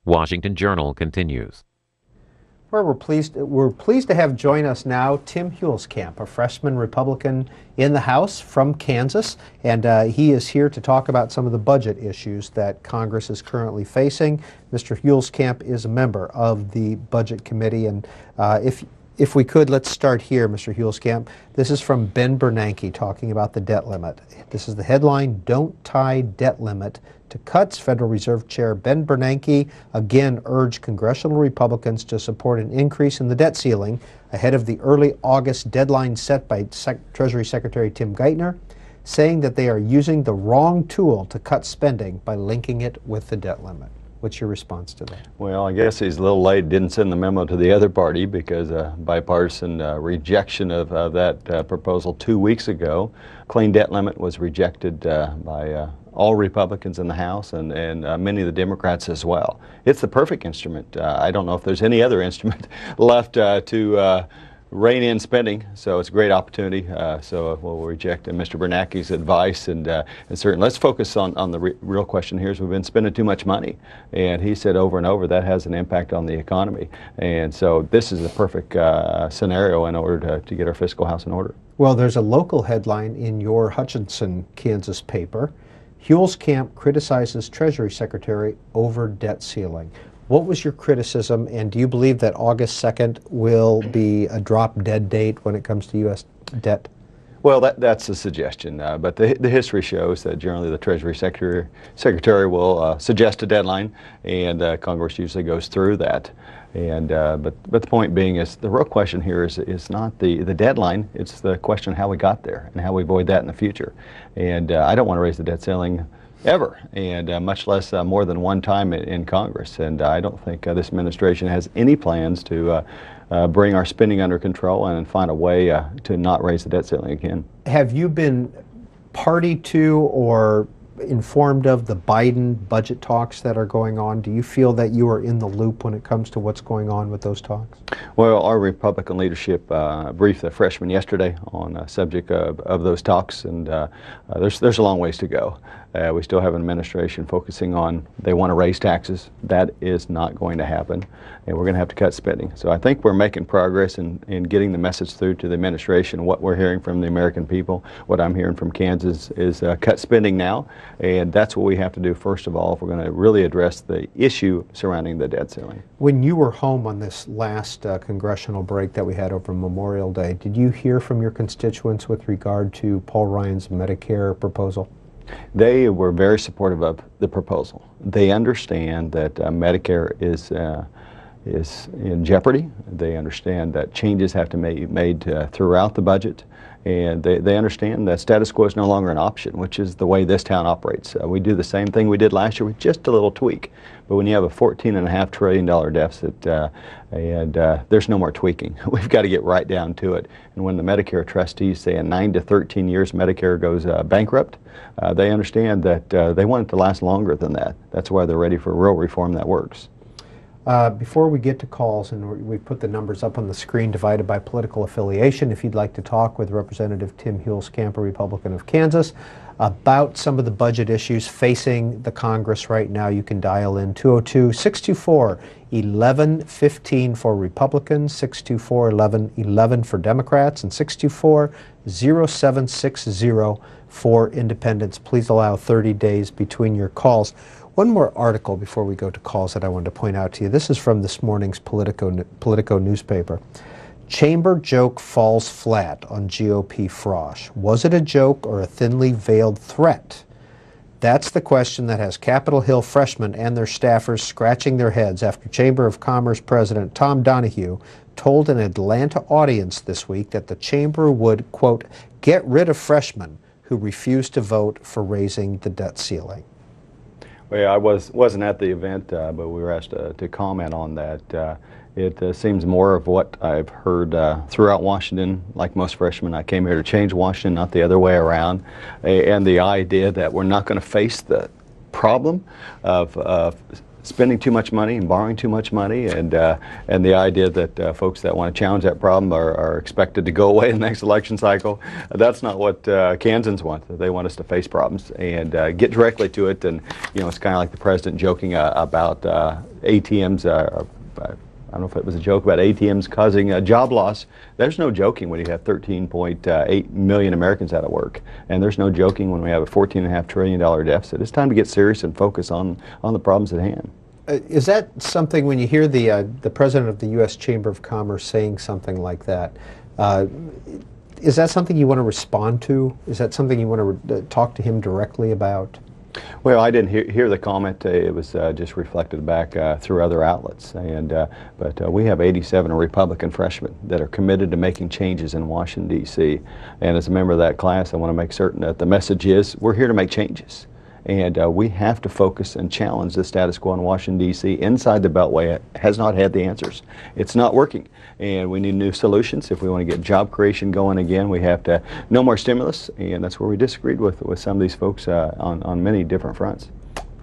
Washington Journal continues. Well, we're pleased to have join us now Tim Huelskamp, a freshman Republican in the House from Kansas, and he is here to talk about some of the budget issues that Congress is currently facing. Mr. Huelskamp is a member of the Budget Committee, and if we could, let's start here, Mr. Huelskamp. This is from Ben Bernanke talking about the debt limit. This is the headline, "Don't Tie Debt Limit to Cuts." Federal Reserve Chair Ben Bernanke again urged congressional Republicans to support an increase in the debt ceiling ahead of the early August deadline set by Treasury Secretary Tim Geithner, saying that they are using the wrong tool to cut spending by linking it with the debt limit. What's your response to that? Well, I guess he's a little late, didn't send the memo to the other party because bipartisan rejection of that proposal 2 weeks ago. Clean debt limit was rejected by all Republicans in the House and many of the Democrats as well. It's the perfect instrument. I don't know if there's any other instrument left to rein in spending, so it's a great opportunity. So we'll reject Mr. Bernanke's advice, and certainly let's focus on the real question here is we've been spending too much money, and he said over and over that has an impact on the economy, and so this is the perfect scenario in order to get our fiscal house in order. Well, there's a local headline in your Hutchinson, Kansas paper. Huelskamp criticizes Treasury Secretary over debt ceiling. What was your criticism, and do you believe that August 2nd will be a drop-dead date when it comes to U.S. debt? Well, that's a suggestion, but the history shows that generally the Treasury Secretary will suggest a deadline, and Congress usually goes through that. And but the point being is the real question here is not the deadline, it's the question how we got there and how we avoid that in the future. And I don't want to raise the debt ceiling ever, and much less more than one time in Congress. And I don't think this administration has any plans to bring our spending under control and find a way to not raise the debt ceiling again. Have you been party to or informed of the Biden budget talks that are going on? Do you feel that you are in the loop when it comes to what's going on with those talks? Well, our Republican leadership briefed the freshmen yesterday on the subject of those talks, and there's a long ways to go. We still have an administration focusing on they want to raise taxes. That is not going to happen, and we're going to have to cut spending. So I think we're making progress in getting the message through to the administration. What we're hearing from the American people, what I'm hearing from Kansas is cut spending now, and that's what we have to do first of all if we're going to really address the issue surrounding the debt ceiling. When you were home on this last congressional break that we had over Memorial Day, did you hear from your constituents with regard to Paul Ryan's Medicare proposal? They were very supportive of the proposal. They understand that Medicare is in jeopardy. They understand that changes have to be made throughout the budget, and they understand that status quo is no longer an option, which is the way this town operates. We do the same thing we did last year with just a little tweak. But when you have a $14.5 trillion deficit and there's no more tweaking, we've got to get right down to it. And when the Medicare trustees say in 9 to 13 years Medicare goes bankrupt, they understand that they want it to last longer than that. That's why they're ready for real reform that works. Before we get to calls, and we put the numbers up on the screen divided by political affiliation, if you'd like to talk with Representative Tim Huelskamp, a Republican of Kansas, about some of the budget issues facing the Congress right now, you can dial in 202-624-1115 for Republicans, 624-1111 for Democrats, and 624-0760 for Independents. Please allow 30 days between your calls. One more article before we go to calls that I wanted to point out to you. This is from this morning's Politico newspaper. Chamber joke falls flat on GOP frosh. Was it a joke or a thinly veiled threat? That's the question that has Capitol Hill freshmen and their staffers scratching their heads after Chamber of Commerce President Tom Donahue told an Atlanta audience this week that the chamber would, quote, get rid of freshmen who refused to vote for raising the debt ceiling. Well, I wasn't at the event, but we were asked to comment on that. It seems more of what I've heard throughout Washington. Like most freshmen, I came here to change Washington, not the other way around. And the idea that we're not going to face the problem of spending too much money and borrowing too much money, and the idea that folks that want to challenge that problem are expected to go away in the next election cycle. That's not what Kansans want. They want us to face problems and get directly to it. And it's kind of like the president joking about ATMs. I don't know if it was a joke about ATMs causing job loss. There's no joking when you have 13.8 million Americans out of work. And there's no joking when we have a $14.5 trillion deficit. It's time to get serious and focus on the problems at hand. Is that something, when you hear the president of the U.S. Chamber of Commerce saying something like that, is that something you want to respond to? Is that something you want to talk to him directly about? Well, I didn't hear the comment. It was just reflected back through other outlets. But we have 87 Republican freshmen that are committed to making changes in Washington, D.C. And as a member of that class, I want to make certain that the message is we're here to make changes. And we have to focus and challenge the status quo in Washington, D.C. Inside the Beltway has not had the answers. It's not working. And we need new solutions. If we want to get job creation going again, we have to no more stimulus. And that's where we disagreed with some of these folks on many different fronts.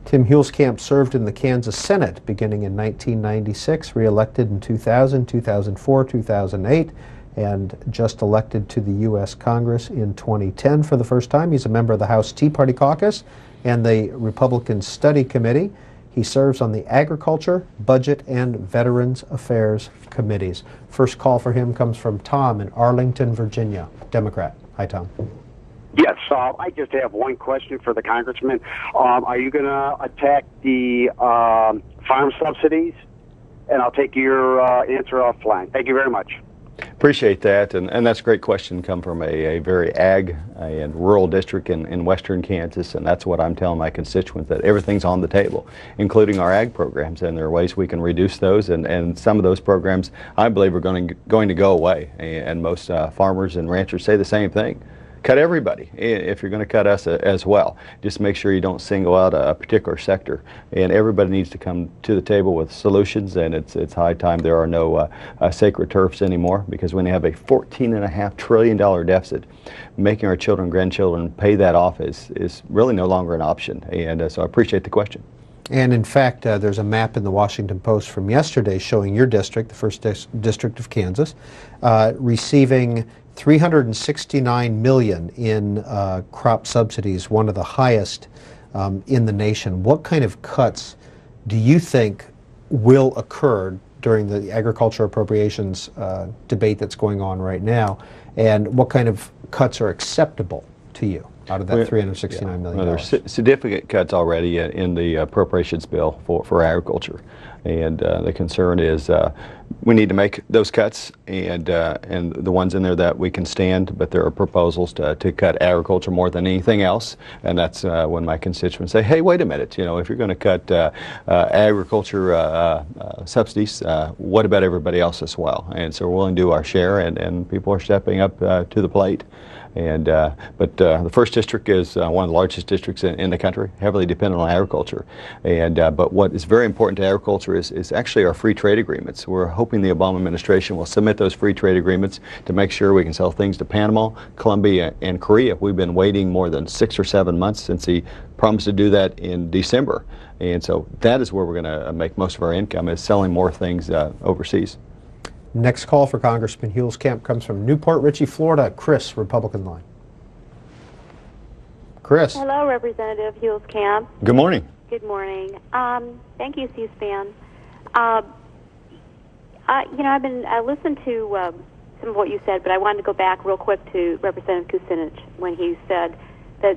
Tim Huelskamp served in the Kansas Senate beginning in 1996, re-elected in 2000, 2004, 2008, and just elected to the U.S. Congress in 2010 for the first time. He's a member of the House Tea Party Caucus and the Republican Study Committee. He serves on the Agriculture, Budget, and Veterans Affairs Committees. First call for him comes from Tom in Arlington, Virginia, Democrat. Hi, Tom. Yes, I just have one question for the congressman. Are you going to attack the farm subsidies? And I'll take your answer offline. Thank you very much. Appreciate that, and that's a great question. Come from a very ag and rural district in western Kansas, and that's what I'm telling my constituents, that everything's on the table, including our ag programs, and there are ways we can reduce those, and some of those programs I believe are going to go away, and most farmers and ranchers say the same thing. Cut everybody if you're going to cut us as well. Just make sure you don't single out a particular sector. And everybody needs to come to the table with solutions, and it's high time there are no sacred turfs anymore, because when you have a $14.5 trillion deficit, making our children and grandchildren pay that off is really no longer an option. And so I appreciate the question. And in fact, there's a map in the Washington Post from yesterday showing your district, the first district of Kansas, receiving $369 million in crop subsidies, one of the highest in the nation. What kind of cuts do you think will occur during the agriculture appropriations debate that's going on right now, and what kind of cuts are acceptable to you out of that $369 million? Well, there's significant cuts already in the appropriations bill for agriculture, and the concern is we need to make those cuts, and the ones in there that we can stand, but there are proposals to cut agriculture more than anything else, and that's when my constituents say, hey, wait a minute, if you're going to cut agriculture subsidies, what about everybody else as well? And so we're willing to do our share, and people are stepping up to the plate. And but the first district is one of the largest districts in the country, heavily dependent on agriculture. And but what is very important to agriculture is actually our free trade agreements. We're hoping the Obama administration will submit those free trade agreements to make sure we can sell things to Panama, Colombia, and Korea. We've been waiting more than 6 or 7 months since he promised to do that in December. And so that is where we're going to make most of our income, is selling more things overseas. Next call for Congressman Huelskamp comes from Newport Richey, Florida. Chris, Republican line. Chris. Hello, Representative Huelskamp. Good morning. Good morning. Thank you, C-SPAN. I listened to some of what you said, but I wanted to go back real quick to Representative Kucinich when he said that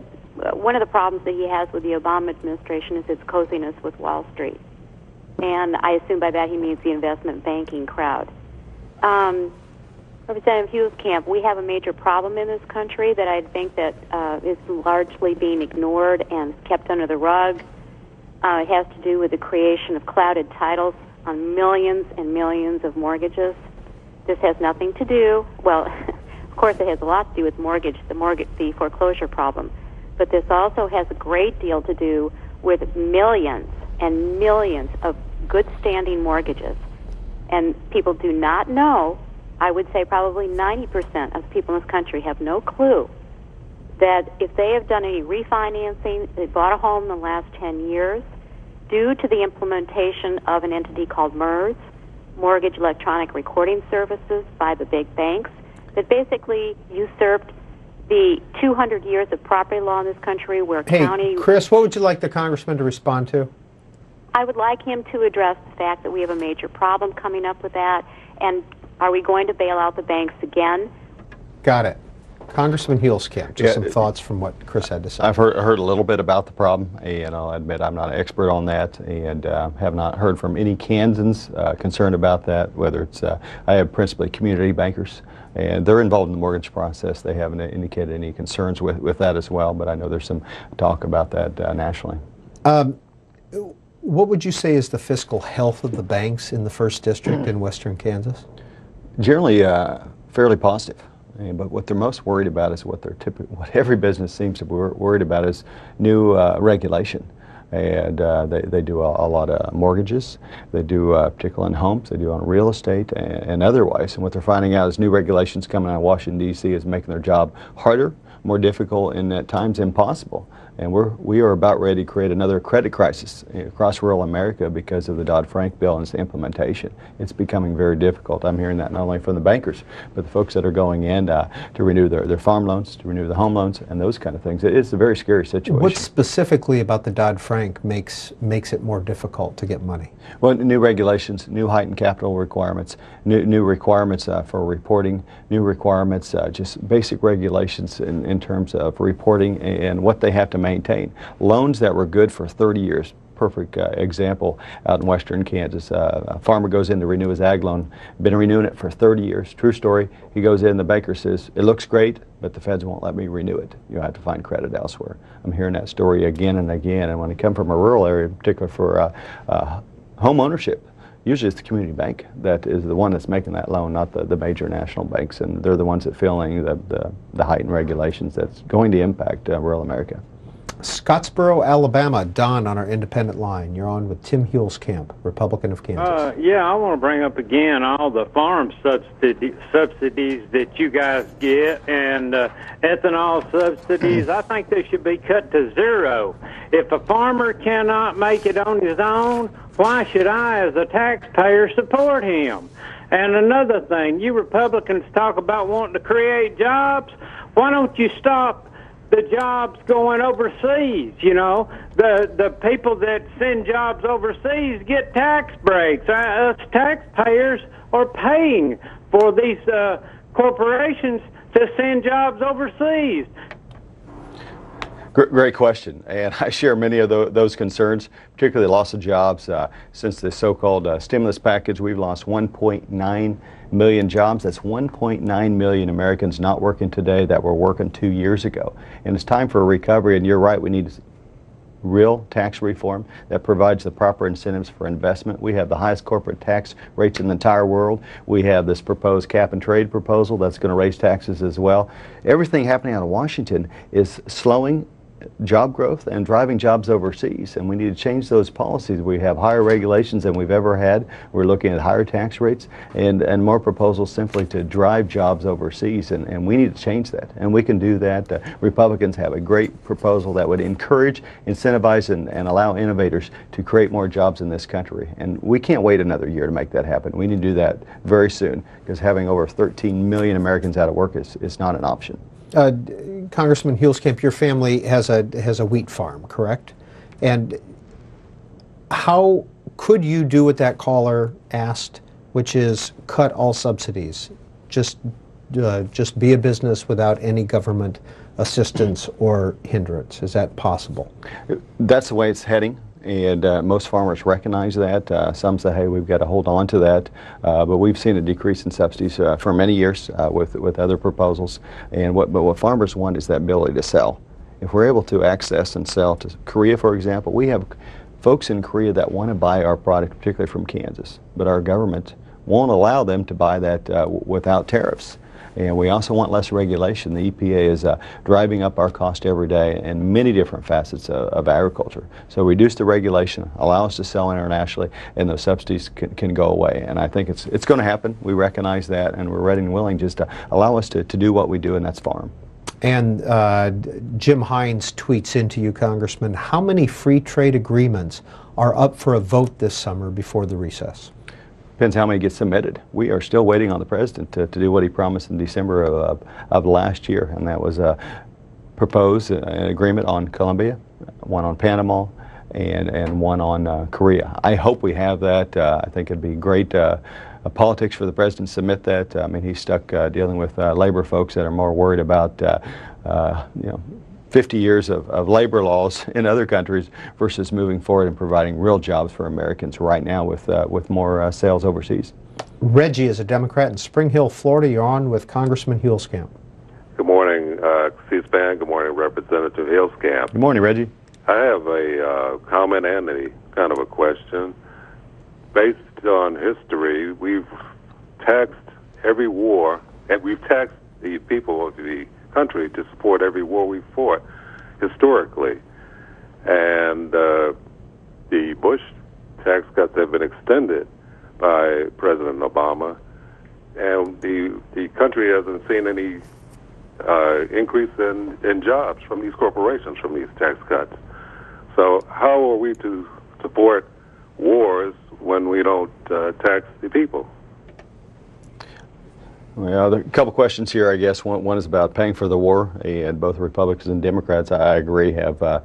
one of the problems that he has with the Obama administration is its coziness with Wall Street. And I assume by that he means the investment banking crowd. Representative Huelskamp, we have a major problem in this country that I think that is largely being ignored and kept under the rug. It has to do with the creation of clouded titles on millions and millions of mortgages. This has nothing to do, well, of course it has a lot to do with the foreclosure problem, but this also has a great deal to do with millions and millions of good standing mortgages. And people do not know, I would say probably 90% of people in this country have no clue that if they have done any refinancing, they bought a home in the last 10 years, due to the implementation of an entity called MERS, Mortgage Electronic Recording Services, by the big banks, that basically usurped the 200 years of property law in this country where Hey, county... Chris, what would you like the congressman to respond to? I would like him to address the fact that we have a major problem coming up with that, and are we going to bail out the banks again? Got it. Congressman Huelskamp, just some thoughts from what Chris had to say. I've heard a little bit about the problem, and I'll admit I'm not an expert on that, and have not heard from any Kansans concerned about that, whether it's, I have principally community bankers, and they're involved in the mortgage process. They haven't indicated any concerns with that as well, but I know there's some talk about that nationally. What would you say is the fiscal health of the banks in the 1st District in western Kansas? Generally fairly positive. But what they're most worried about is what every business seems to be worried about is new regulation. And they do a lot of mortgages. They do particularly on homes. They do on real estate and otherwise. And what they're finding out is new regulations coming out of Washington, D.C. is making their job harder, more difficult, and at times impossible. And we are about ready to create another credit crisis across rural America because of the Dodd-Frank bill and its implementation. It's becoming very difficult. I'm hearing that not only from the bankers, but the folks that are going in to renew their farm loans, to renew the home loans, and those kind of things. It's a very scary situation. What specifically about the Dodd-Frank makes it more difficult to get money? Well, new regulations, new heightened capital requirements, new requirements for reporting, new requirements, just basic regulations in terms of reporting and what they have to maintain. Loans that were good for 30 years. Perfect example out in western Kansas. A farmer goes in to renew his ag loan, been renewing it for 30 years. True story. He goes in, the banker says, it looks great, but the feds won't let me renew it. You'll have to find credit elsewhere. I'm hearing that story again and again, and when I come from a rural area, in particular for home ownership, usually it's the community bank that is the one that's making that loan, not the major national banks, and they're the ones that feeling the heightened regulations that's going to impact rural America. Scottsboro, Alabama. Don on our independent line. You're on with Tim Huelskamp, Republican of Kansas. Yeah, I want to bring up again all the farm subsidies that you guys get and ethanol subsidies. I think they should be cut to zero. If a farmer cannot make it on his own, why should I, as a taxpayer, support him? And another thing, you Republicans talk about wanting to create jobs. Why don't you stop the jobs going overseas? You know, the people that send jobs overseas get tax breaks. Us taxpayers are paying for these corporations to send jobs overseas. Great question, and I share many of those concerns, particularly the loss of jobs. Since the so-called stimulus package, we've lost 1.9 million jobs. That's 1.9 million Americans not working today that were working 2 years ago. And it's time for a recovery, and you're right, we need real tax reform that provides the proper incentives for investment. We have the highest corporate tax rates in the entire world. We have this proposed cap and trade proposal that's going to raise taxes as well. Everything happening out of Washington is slowing job growth and driving jobs overseas, and we need to change those policies. We have higher regulations than we've ever had. We're looking at higher tax rates and more proposals simply to drive jobs overseas, and we need to change that, and we can do that. Republicans have a great proposal that would encourage, incentivize, and allow innovators to create more jobs in this country, and we can't wait another year to make that happen. We need to do that very soon, because having over 13 million Americans out of work is not an option. Congressman Huelskamp, your family has a wheat farm, correct? And how could you do what that caller asked, which is cut all subsidies, just be a business without any government assistance or hindrance? Is that possible? That's the way it's heading. And most farmers recognize that. Some say, hey, we've got to hold on to that. But we've seen a decrease in subsidies for many years with other proposals. And what farmers want is that ability to sell. If we're able to access and sell to Korea, for example, we have folks in Korea that want to buy our product, particularly from Kansas. But our government won't allow them to buy that without tariffs. And we also want less regulation. The EPA is driving up our cost every day in many different facets of agriculture. So reduce the regulation, allow us to sell internationally, and those subsidies can go away. And I think it's going to happen. We recognize that, and we're ready and willing just to allow us to do what we do, and that's farm. And Jim Hines tweets into you, Congressman, how many free trade agreements are up for a vote this summer before the recess? Depends how many get submitted. We are still waiting on the president to do what he promised in December of last year, and that was propose an agreement on Colombia, one on Panama, and one on Korea. I hope we have that. I think it'd be great politics for the president to submit that. I mean, he's stuck dealing with labor folks that are more worried about 50 years of labor laws in other countries versus moving forward and providing real jobs for Americans right now with more sales overseas. Reggie is a Democrat in Spring Hill, Florida. You're on with Congressman Huelskamp. Good morning, C-SPAN. Good morning, Representative Huelskamp. Good morning, Reggie. I have a comment and a kind of a question. Based on history, we've taxed every war, and we've taxed the people of the country to support every war we fought historically. And the Bush tax cuts have been extended by President Obama, and the country hasn't seen any increase in jobs from these corporations from these tax cuts. So how are we to support wars when we don't tax the people? Well, there are a couple questions here, I guess. One is about paying for the war, and both Republicans and Democrats, I agree, have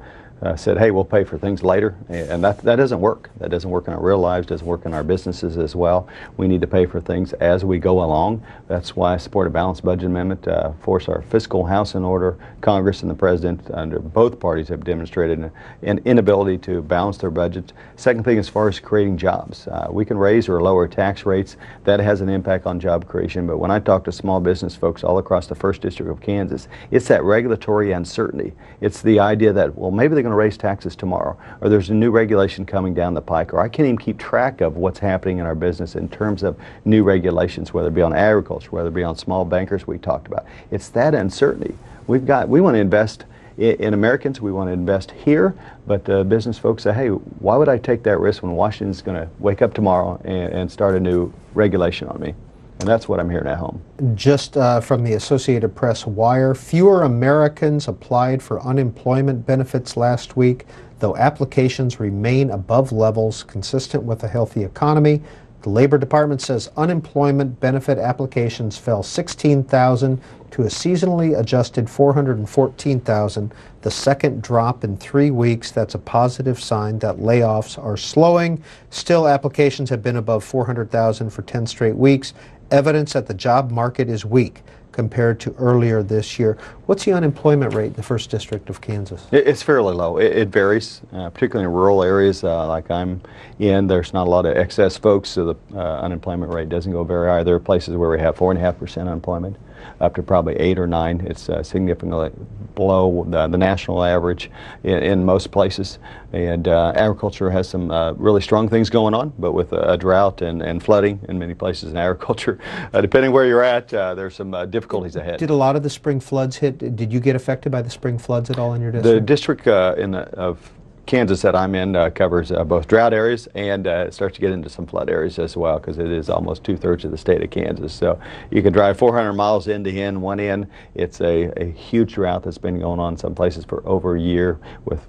said, hey, we'll pay for things later, and that doesn't work. That doesn't work in our real lives, doesn't work in our businesses as well. We need to pay for things as we go along. That's why I support a balanced budget amendment, force our fiscal house in order. Congress and the President, under both parties, have demonstrated an inability to balance their budgets. Second thing, as far as creating jobs, we can raise or lower tax rates. That has an impact on job creation, but when I talk to small business folks all across the 1st District of Kansas, it's that regulatory uncertainty. It's the idea that, well, maybe they're going to raise taxes tomorrow, or there's a new regulation coming down the pike, or I can't even keep track of what's happening in our business in terms of new regulations, whether it be on agriculture, whether it be on small bankers we talked about. It's that uncertainty. We want to invest in Americans, we want to invest here, but business folks say, hey, why would I take that risk when Washington's going to wake up tomorrow and start a new regulation on me? And that's what I'm hearing at home. Just from the Associated Press wire, fewer Americans applied for unemployment benefits last week, though applications remain above levels consistent with a healthy economy. The Labor Department says unemployment benefit applications fell 16,000 to a seasonally adjusted 414,000, the second drop in 3 weeks. That's a positive sign that layoffs are slowing. Still, applications have been above 400,000 for 10 straight weeks. Evidence that the job market is weak compared to earlier this year. What's the unemployment rate in the 1st District of Kansas? It's fairly low. It varies, particularly in rural areas like I'm in. There's not a lot of excess folks, so the unemployment rate doesn't go very high. There are places where we have 4.5% unemployment, up to probably 8 or 9. It's significantly below the national average in most places. And agriculture has some really strong things going on, but with a drought and flooding in many places in agriculture, depending where you're at, there's some difficulties ahead. Did a lot of the spring floods hit? Did you get affected by the spring floods at all in your district? The district of Kansas that I'm in covers both drought areas and it starts to get into some flood areas as well, because it is almost 2/3 of the state of Kansas. So you can drive 400 miles end to end, one end. It's a huge drought that's been going on in some places for over a year with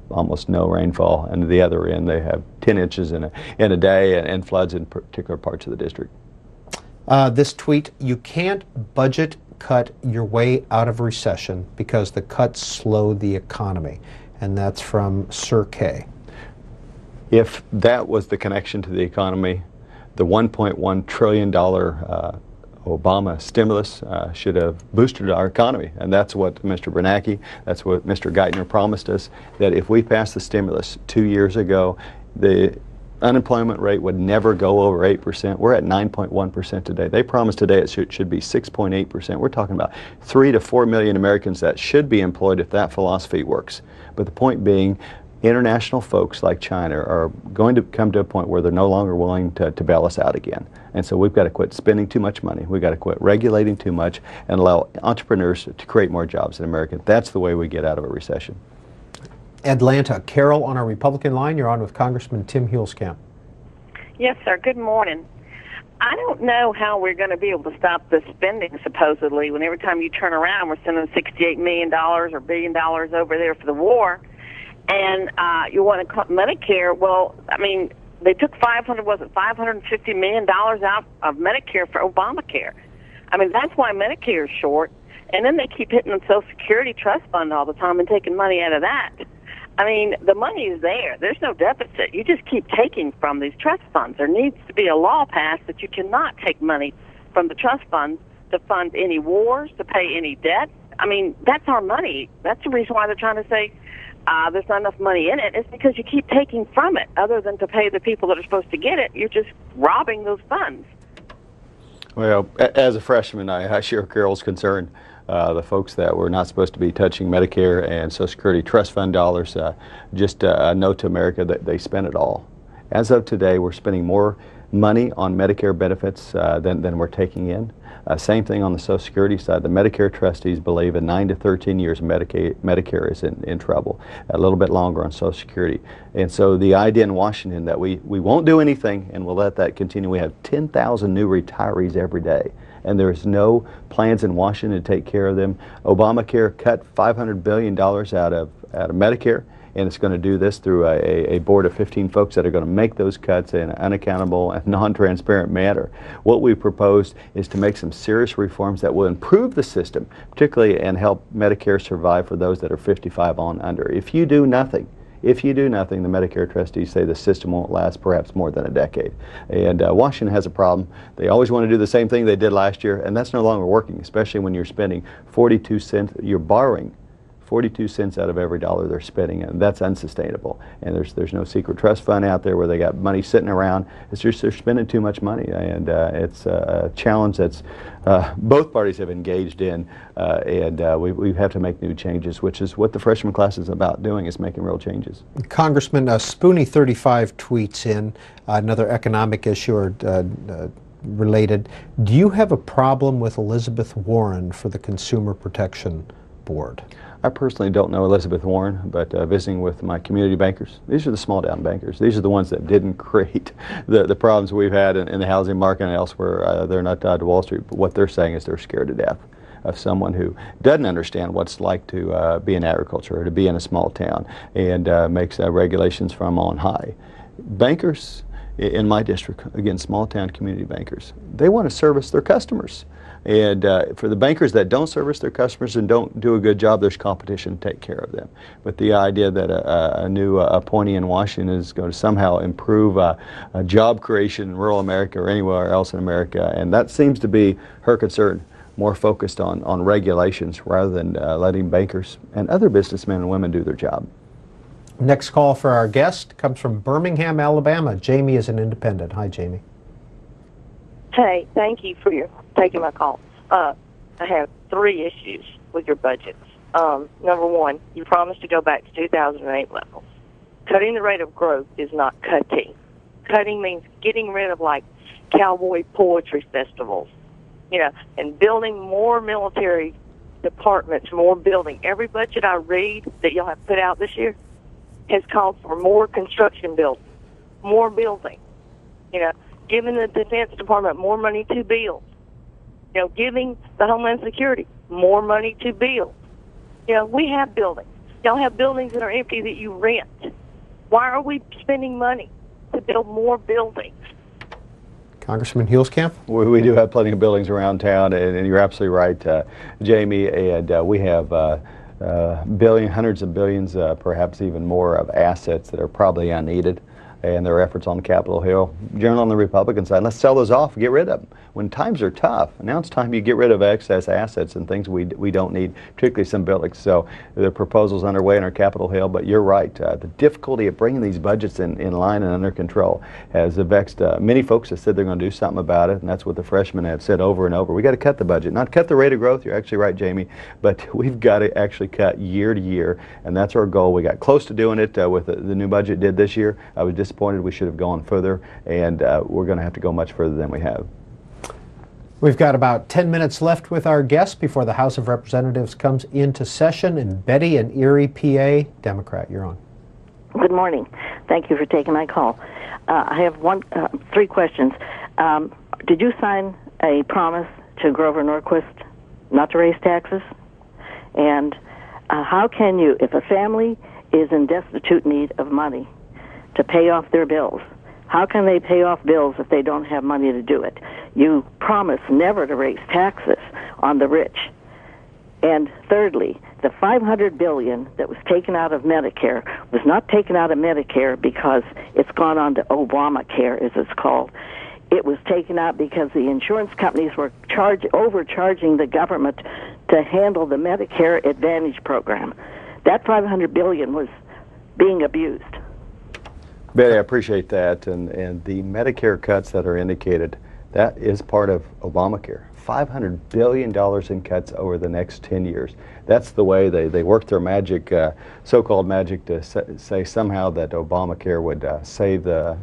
almost no rainfall, and the other end they have 10 inches in a day and floods in particular parts of the district. This tweet, you can't budget cut your way out of recession because the cuts slow the economy. And that's from Sir K. If that was the connection to the economy, the $1.1 trillion Obama stimulus should have boosted our economy. And that's what Mr. Bernanke, that's what Mr. Geithner promised us, that if we passed the stimulus 2 years ago, the unemployment rate would never go over 8%. We're at 9.1% today. They promised today it should be 6.8%. We're talking about 3 to 4 million Americans that should be employed if that philosophy works. But the point being, international folks like China are going to come to a point where they're no longer willing to bail us out again. And so we've got to quit spending too much money. We've got to quit regulating too much and allow entrepreneurs to create more jobs in America. That's the way we get out of a recession. Atlanta, Carol on our Republican line. You're on with Congressman Tim Huelskamp. Yes, sir. Good morning. I don't know how we're going to be able to stop the spending, supposedly, when every time you turn around we're sending $68 million or $1 billion over there for the war. And you want to cut Medicare. Well, I mean, they took $550 million out of Medicare for Obamacare. I mean, that's why Medicare is short. And then they keep hitting the Social Security Trust Fund all the time and taking money out of that. I mean, the money is there. There's no deficit. You just keep taking from these trust funds. There needs to be a law passed that you cannot take money from the trust funds to fund any wars, to pay any debt. I mean, that's our money. That's the reason why they're trying to say there's not enough money in it. It's because you keep taking from it. Other than to pay the people that are supposed to get it, you're just robbing those funds. Well, as a freshman, I share Carol's concern. The folks that were not supposed to be touching Medicare and Social Security Trust Fund dollars, just a note to America that they spent it all. As of today, we're spending more money on Medicare benefits than we're taking in. Same thing on the Social Security side. The Medicare trustees believe in 9 to 13 years Medicare is in trouble. A little bit longer on Social Security. And so the idea in Washington that we won't do anything and we'll let that continue. We have 10,000 new retirees every day, and there's no plans in Washington to take care of them. Obamacare cut $500 billion out of Medicare, and it's going to do this through a board of 15 folks that are going to make those cuts in an unaccountable and non-transparent manner. What we proposed is to make some serious reforms that will improve the system, particularly and help Medicare survive for those that are 55 on under. If you do nothing, the Medicare trustees say the system won't last perhaps more than a decade. And Washington has a problem. They always want to do the same thing they did last year, and that's no longer working, especially when you're spending 42 cents, you're borrowing 42 cents out of every dollar they're spending, and that's unsustainable. And there's no secret trust fund out there where they got money sitting around. It's just they're spending too much money, and it's a challenge that's both parties have engaged in, and we have to make new changes, which is what the freshman class is about doing, is making real changes. Congressman, Spoonie35 tweets in another economic issue or related. Do you have a problem with Elizabeth Warren for the Consumer Protection Board? I personally don't know Elizabeth Warren, but visiting with my community bankers, these are the small town bankers. These are the ones that didn't create the problems we've had in the housing market and elsewhere. They're not tied to Wall Street, but what they're saying is they're scared to death of someone who doesn't understand what it's like to be in agriculture or to be in a small town and makes regulations from on high. Bankers in my district, again, small town community bankers, they want to service their customers. And for the bankers that don't service their customers and don't do a good job, there's competition to take care of them. But the idea that a new appointee in Washington is going to somehow improve job creation in rural America or anywhere else in America, and that seems to be her concern, more focused on regulations rather than letting bankers and other businessmen and women do their job. Next call for our guest comes from Birmingham, Alabama. Jamie is an independent. Hi, Jamie. Hey, thank you for taking my call. I have 3 issues with your budgets. Number 1, you promised to go back to 2008 levels. Cutting the rate of growth is not cutting. Cutting means getting rid of, like, cowboy poetry festivals, and building more military departments, more building. Every budget I read that y'all have put out this year has called for more construction building, more building, giving the Defense Department more money to build, giving the Homeland Security more money to build. We have buildings. Y'all have buildings that are empty that you rent. Why are we spending money to build more buildings? Congressman Huelskamp? We do have plenty of buildings around town, and you're absolutely right, Jamie, and we have hundreds of billions, perhaps even more, of assets that are probably unneeded. And their efforts on Capitol Hill. Generally on the Republican side, let's sell those off, get rid of them. When times are tough, now it's time you get rid of excess assets and things we don't need, particularly some buildings. So the proposal's underway on our Capitol Hill, but you're right. The difficulty of bringing these budgets in line and under control has vexed many folks that said they're going to do something about it, and that's what the freshmen have said over and over. We got to cut the budget, not cut the rate of growth. You're actually right, Jamie, but we've got to actually cut year to year, and that's our goal. We got close to doing it with the new budget did this year. I was disappointed. We should have gone further, and we're going to have to go much further than we have. We've got about 10 minutes left with our guest before the House of Representatives comes into session. And Betty in Erie, PA, Democrat, you're on. Good morning. Thank you for taking my call. I have 3 questions. Did you sign a promise to Grover Norquist not to raise taxes? And how can you, if a family is in destitute need of money to pay off their bills. How can they pay off bills if they don't have money to do it? You promise never to raise taxes on the rich. And thirdly, the $500 billion that was taken out of Medicare was not taken out of Medicare because it's gone on to Obamacare, as it's called. It was taken out because the insurance companies were overcharging the government to handle the Medicare Advantage program. That $500 billion was being abused. Betty, I appreciate that. And the Medicare cuts that are indicated, that is part of Obamacare. $500 billion in cuts over the next 10 years. That's the way they work their magic, so-called magic, to say somehow that Obamacare would save the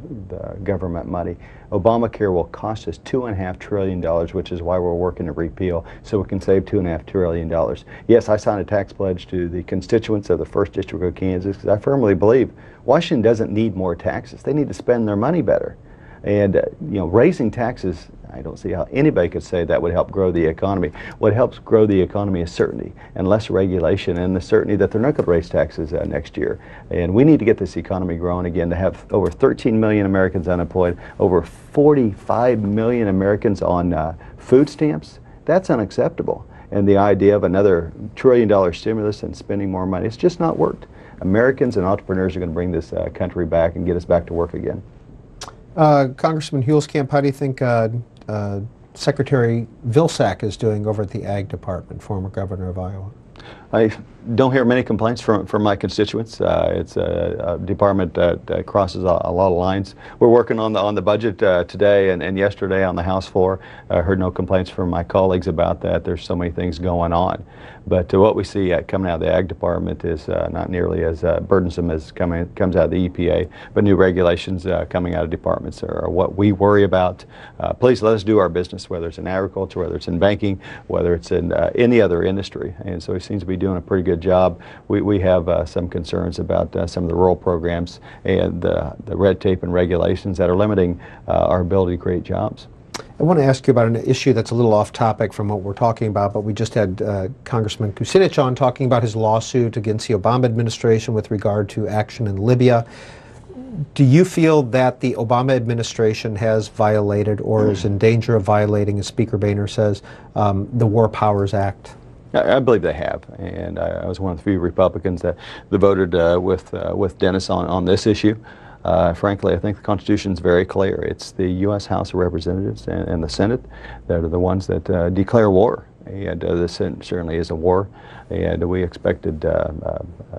government money. Obamacare will cost us $2.5 trillion, which is why we're working to repeal, so we can save $2.5 trillion. Yes, I signed a tax pledge to the constituents of the 1st District of Kansas, because I firmly believe Washington doesn't need more taxes. They need to spend their money better. And you know, raising taxes, I don't see how anybody could say that would help grow the economy. What helps grow the economy is certainty and less regulation, and the certainty that they're not going to raise taxes next year. And we need to get this economy growing again, to have over 13 million Americans unemployed, over 45 million Americans on food stamps. That's unacceptable. And the idea of another $1 trillion stimulus and spending more money, it's just not worked. Americans and entrepreneurs are going to bring this country back and get us back to work again. Congressman Huelskamp, how do you think Secretary Vilsack is doing over at the Ag Department, former governor of Iowa? I don't hear many complaints from my constituents. It's a department that crosses a lot of lines. We're working on the budget today and yesterday on the House floor. I heard no complaints from my colleagues about that. There's so many things going on. But what we see coming out of the Ag Department is not nearly as burdensome as comes out of the EPA, but new regulations coming out of departments are what we worry about. Please let us do our business, whether it's in agriculture, whether it's in banking, whether it's in any other industry. And so he seems to be doing a pretty good job. We have some concerns about some of the rural programs and the red tape and regulations that are limiting our ability to create jobs. I want to ask you about an issue that's a little off topic from what we're talking about, but we just had Congressman Kucinich on talking about his lawsuit against the Obama administration with regard to action in Libya. Do you feel that the Obama administration has violated or is in danger of violating, as Speaker Boehner says, the War Powers Act? I believe they have, and I was one of the few Republicans that voted with Dennis on this issue. Frankly, I think the Constitution is very clear. It's the U.S. House of Representatives and the Senate that are the ones that declare war, and this certainly is a war, and we expected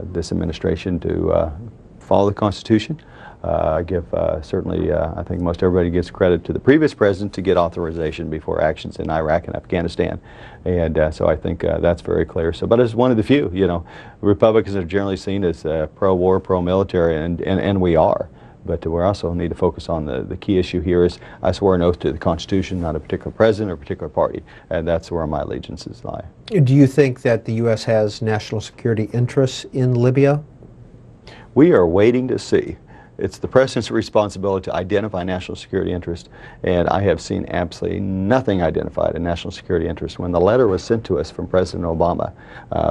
this administration to follow the Constitution. Certainly, I think most everybody gives credit to the previous president to get authorization before actions in Iraq and Afghanistan, and so I think that's very clear. So, but as one of the few, you know, Republicans are generally seen as pro-war, pro-military, and we are. But we also need to focus on the key issue here is I swear an oath to the Constitution, not a particular president or a particular party, and that's where my allegiances lie. Do you think that the U.S. has national security interests in Libya? We are waiting to see. It's the president's responsibility to identify national security interest, and I have seen absolutely nothing identified in national security interest. When the letter was sent to us from President Obama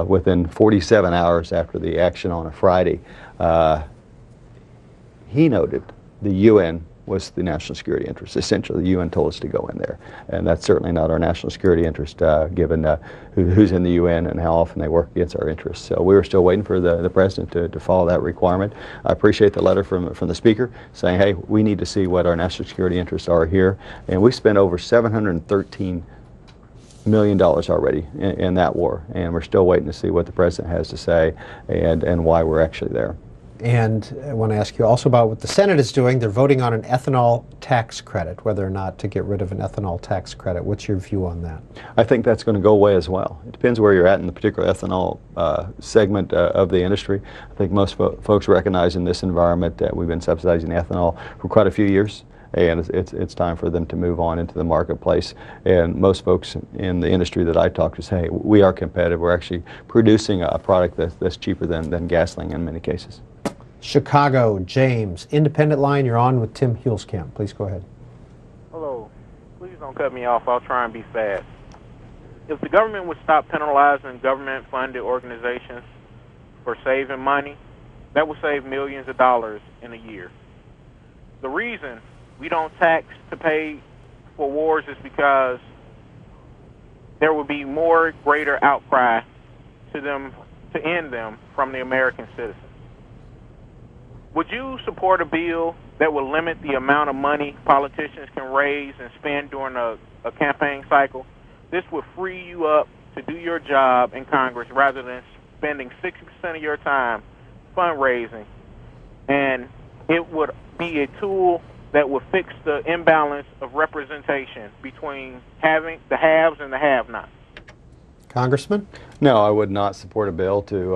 within 47 hours after the action on a Friday, he noted the UN was the national security interest. Essentially, the UN told us to go in there, and that's certainly not our national security interest, given who's in the UN and how often they work against our interests. So we were still waiting for the president to follow that requirement. I appreciate the letter from the speaker saying, hey, we need to see what our national security interests are here, and we spent over $713 million already in that war, and we're still waiting to see what the president has to say and why we're actually there. And I want to ask you also about what the Senate is doing. They're voting on an ethanol tax credit, whether or not to get rid of an ethanol tax credit. What's your view on that? I think that's going to go away as well. It depends where you're at in the particular ethanol segment of the industry. I think most folks recognize in this environment that we've been subsidizing ethanol for quite a few years, and it's time for them to move on into the marketplace. And most folks in the industry that I talk to say, hey, we are competitive. We're actually producing a product that's cheaper than gasoline in many cases. Chicago, James, Independent Line, you're on with Tim Huelskamp. Please go ahead. Hello. Please don't cut me off. I'll try and be fast. If the government would stop penalizing government-funded organizations for saving money, That would save millions of dollars in a year. The reason we don't tax to pay for wars is because there would be more greater outcry to end them from the American citizens. Would you support a bill that would limit the amount of money politicians can raise and spend during a campaign cycle? This would free you up to do your job in Congress rather than spending 60% of your time fundraising. And it would be a tool that would fix the imbalance of representation between having the haves and the have-nots. Congressman? No, I would not support a bill to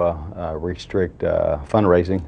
restrict fundraising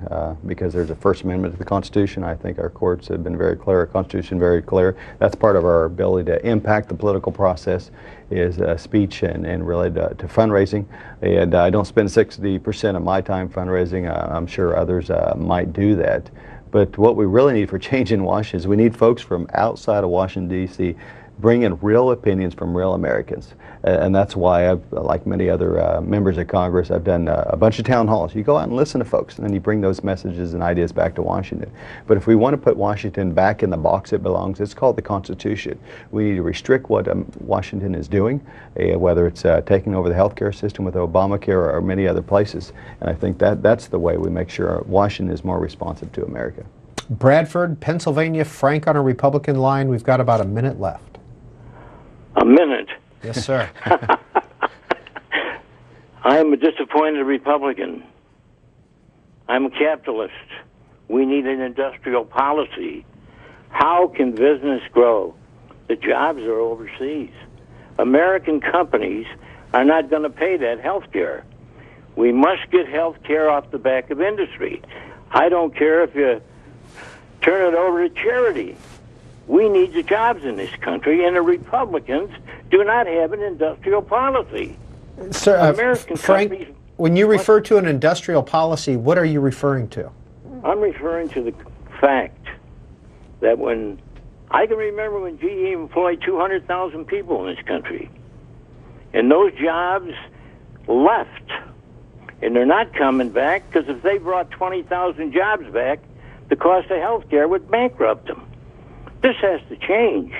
because there's a First Amendment to the Constitution. I think our courts have been very clear, our Constitution very clear. That's part of our ability to impact the political process is speech and related to fundraising. And I don't spend 60% of my time fundraising. I'm sure others might do that. But what we really need for change in Washington is we need folks from outside of Washington, D.C. bring in real opinions from real Americans. And that's why I've, like many other members of Congress, I've done a bunch of town halls. You go out and listen to folks, and then you bring those messages and ideas back to Washington. But if we want to put Washington back in the box it belongs, it's called the Constitution. We need to restrict what Washington is doing, whether it's taking over the healthcare system with Obamacare or many other places. And I think that's the way we make sure Washington is more responsive to America. Bradford, Pennsylvania, Frank on a Republican line. We've got about a minute left. A minute? Yes, sir. I am a disappointed Republican. I'm a capitalist. We need an industrial policy. How can business grow? The jobs are overseas. American companies are not going to pay that health care. We must get health care off the back of industry. I don't care if you turn it over to charity. We need the jobs in this country, and the Republicans do not have an industrial policy. Sir, American Frank, companies, when you refer to an industrial policy, what are you referring to? I'm referring to the fact that when I can remember when GE employed 200,000 people in this country, and those jobs left, and they're not coming back because if they brought 20,000 jobs back, the cost of health care would bankrupt them. This has to change.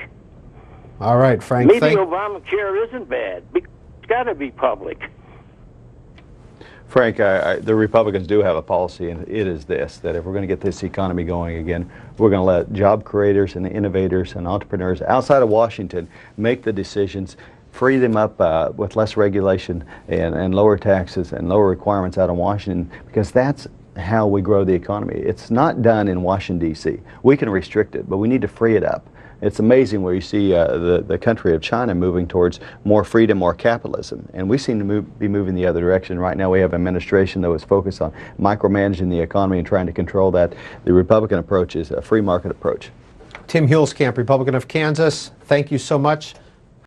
All right, Frank. Maybe Obamacare isn't bad. It's got to be public. Frank, the Republicans do have a policy, and it is this, that if we're going to get this economy going again, we're going to let job creators and innovators and entrepreneurs outside of Washington make the decisions, free them up with less regulation and lower taxes and lower requirements out of Washington, because that's how we grow the economy. It's not done in Washington, D.C. We can restrict it, but we need to free it up. It's amazing where you see the country of China moving towards more freedom, more capitalism, and we seem to be moving the other direction. Right now we have an administration that was focused on micromanaging the economy and trying to control that. The Republican approach is a free market approach. Tim Huelskamp, Republican of Kansas, thank you so much.